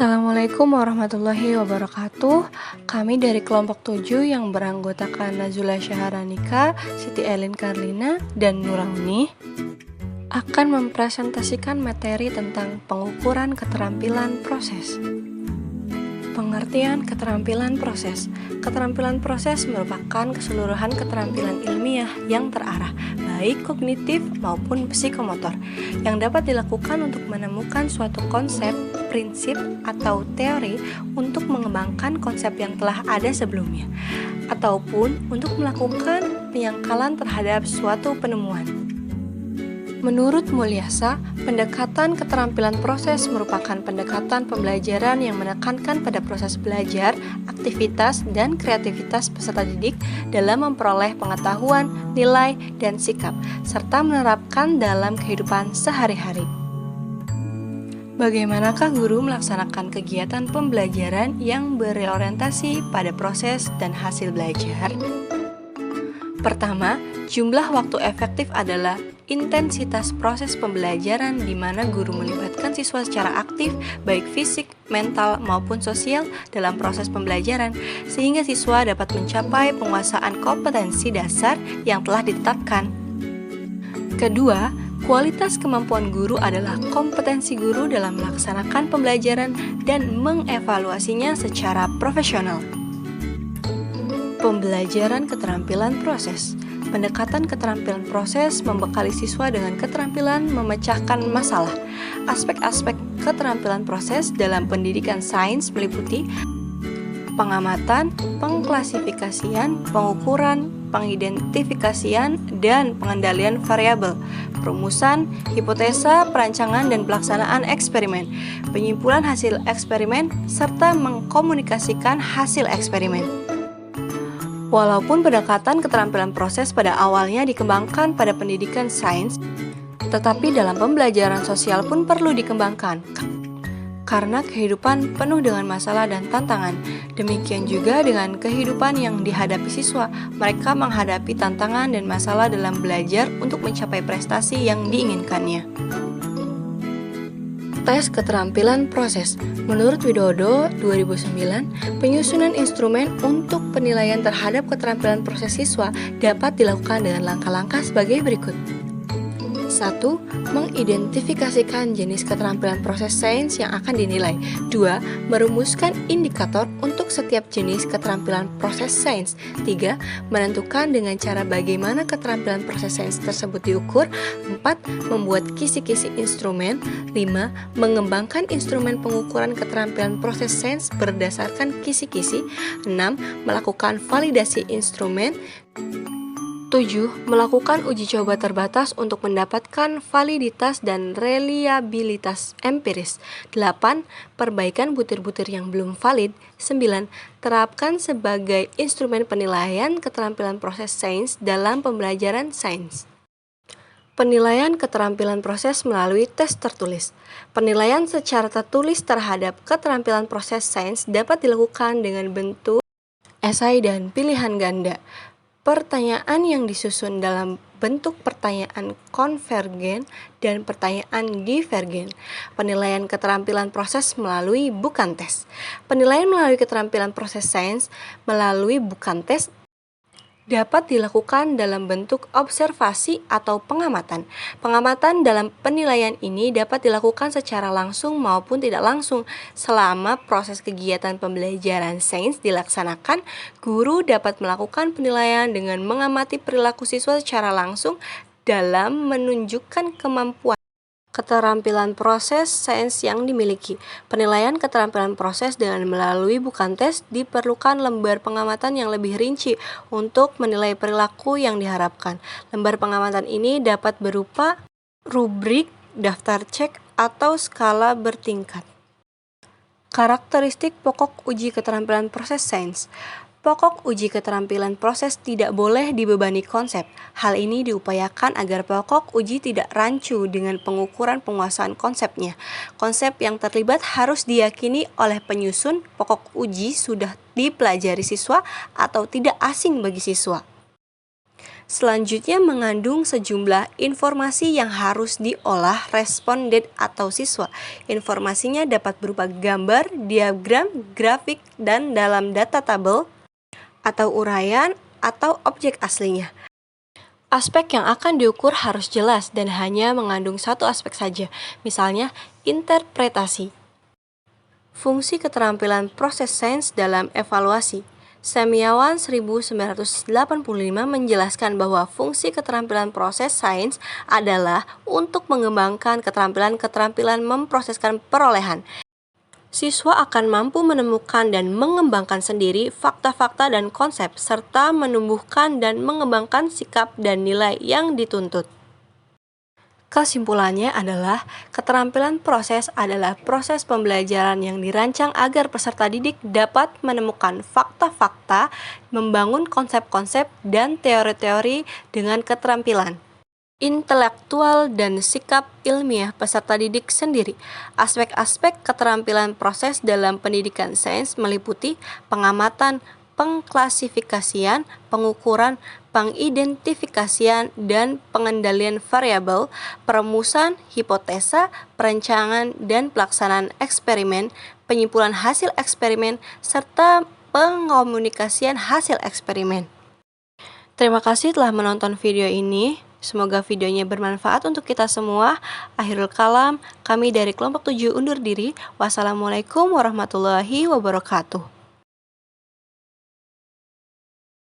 Assalamualaikum warahmatullahi wabarakatuh. Kami dari kelompok 7 yang beranggotakan Nazula Syaharanika, Siti Elin Karlina, dan Nurauni akan mempresentasikan materi tentang pengukuran keterampilan proses. Pengertian keterampilan proses. Keterampilan proses merupakan keseluruhan keterampilan ilmiah yang terarah, baik kognitif maupun psikomotor, yang dapat dilakukan untuk menemukan suatu konsep, prinsip, atau teori untuk mengembangkan konsep yang telah ada sebelumnya, ataupun untuk melakukan penyangkalan terhadap suatu penemuan. Menurut Mulyasa, pendekatan keterampilan proses merupakan pendekatan pembelajaran yang menekankan pada proses belajar, aktivitas, dan kreativitas peserta didik dalam memperoleh pengetahuan, nilai, dan sikap, serta menerapkan dalam kehidupan sehari-hari. Bagaimanakah guru melaksanakan kegiatan pembelajaran yang berorientasi pada proses dan hasil belajar? Pertama, jumlah waktu efektif adalah intensitas proses pembelajaran di mana guru melibatkan siswa secara aktif, baik fisik, mental, maupun sosial dalam proses pembelajaran, sehingga siswa dapat mencapai penguasaan kompetensi dasar yang telah ditetapkan. Kedua, kualitas kemampuan guru adalah kompetensi guru dalam melaksanakan pembelajaran dan mengevaluasinya secara profesional. Pembelajaran keterampilan proses. Pendekatan keterampilan proses membekali siswa dengan keterampilan memecahkan masalah. Aspek-aspek keterampilan proses dalam pendidikan sains meliputi pengamatan, pengklasifikasian, pengukuran, pengidentifikasian, dan pengendalian variabel, perumusan, hipotesa, perancangan, dan pelaksanaan eksperimen, penyimpulan hasil eksperimen, serta mengkomunikasikan hasil eksperimen. Walaupun pendekatan keterampilan proses pada awalnya dikembangkan pada pendidikan sains, tetapi dalam pembelajaran sosial pun perlu dikembangkan, karena kehidupan penuh dengan masalah dan tantangan. Demikian juga dengan kehidupan yang dihadapi siswa, mereka menghadapi tantangan dan masalah dalam belajar untuk mencapai prestasi yang diinginkannya. Tes keterampilan proses. Menurut Widodo 2009, penyusunan instrumen untuk penilaian terhadap keterampilan proses siswa dapat dilakukan dengan langkah-langkah sebagai berikut. 1. Mengidentifikasikan jenis keterampilan proses sains yang akan dinilai. 2. Merumuskan indikator untuk setiap jenis keterampilan proses sains. 3. Menentukan dengan cara bagaimana keterampilan proses sains tersebut diukur. 4. Membuat kisi-kisi instrumen. 5. Mengembangkan instrumen pengukuran keterampilan proses sains berdasarkan kisi-kisi. 6. Melakukan validasi instrumen. 7. Melakukan uji coba terbatas untuk mendapatkan validitas dan reliabilitas empiris. 8. Perbaikan butir-butir yang belum valid. 9. Terapkan sebagai instrumen penilaian keterampilan proses sains dalam pembelajaran sains. Penilaian keterampilan proses melalui tes tertulis. Penilaian secara tertulis terhadap keterampilan proses sains dapat dilakukan dengan bentuk esai dan pilihan ganda. Pertanyaan yang disusun dalam bentuk pertanyaan konvergen dan pertanyaan divergen. Penilaian keterampilan proses melalui bukan tes. Penilaian melalui keterampilan proses sains melalui bukan tes dapat dilakukan dalam bentuk observasi atau pengamatan. Pengamatan dalam penilaian ini dapat dilakukan secara langsung maupun tidak langsung. Selama proses kegiatan pembelajaran sains dilaksanakan, guru dapat melakukan penilaian dengan mengamati perilaku siswa secara langsung dalam menunjukkan kemampuan keterampilan proses sains yang dimiliki. Penilaian keterampilan proses dengan melalui bukan tes diperlukan lembar pengamatan yang lebih rinci untuk menilai perilaku yang diharapkan. Lembar pengamatan ini dapat berupa rubrik, daftar cek, atau skala bertingkat. Karakteristik pokok uji keterampilan proses sains. Pokok uji keterampilan proses tidak boleh dibebani konsep. Hal ini diupayakan agar pokok uji tidak rancu dengan pengukuran penguasaan konsepnya. Konsep yang terlibat harus diyakini oleh penyusun pokok uji sudah dipelajari siswa atau tidak asing bagi siswa. Selanjutnya mengandung sejumlah informasi yang harus diolah responden atau siswa. Informasinya dapat berupa gambar, diagram, grafik, dan dalam data tabel atau uraian atau objek aslinya. Aspek yang akan diukur harus jelas dan hanya mengandung satu aspek saja, misalnya interpretasi. Fungsi keterampilan proses sains dalam evaluasi. Semiawan 1985 menjelaskan bahwa fungsi keterampilan proses sains adalah untuk mengembangkan keterampilan-keterampilan memproseskan perolehan. Siswa akan mampu menemukan dan mengembangkan sendiri fakta-fakta dan konsep, serta menumbuhkan dan mengembangkan sikap dan nilai yang dituntut. Kesimpulannya adalah, keterampilan proses adalah proses pembelajaran yang dirancang agar peserta didik dapat menemukan fakta-fakta, membangun konsep-konsep, dan teori-teori dengan keterampilan intelektual dan sikap ilmiah peserta didik sendiri. Aspek-aspek keterampilan proses dalam pendidikan sains meliputi pengamatan, pengklasifikasian, pengukuran, pengidentifikasian, dan pengendalian variabel, perumusan, hipotesa, perencanaan dan pelaksanaan eksperimen, penyimpulan hasil eksperimen, serta pengomunikasian hasil eksperimen. Terima kasih telah menonton video ini. Semoga videonya bermanfaat untuk kita semua. Akhirul kalam, kami dari kelompok 7 undur diri. Wassalamualaikum warahmatullahi wabarakatuh.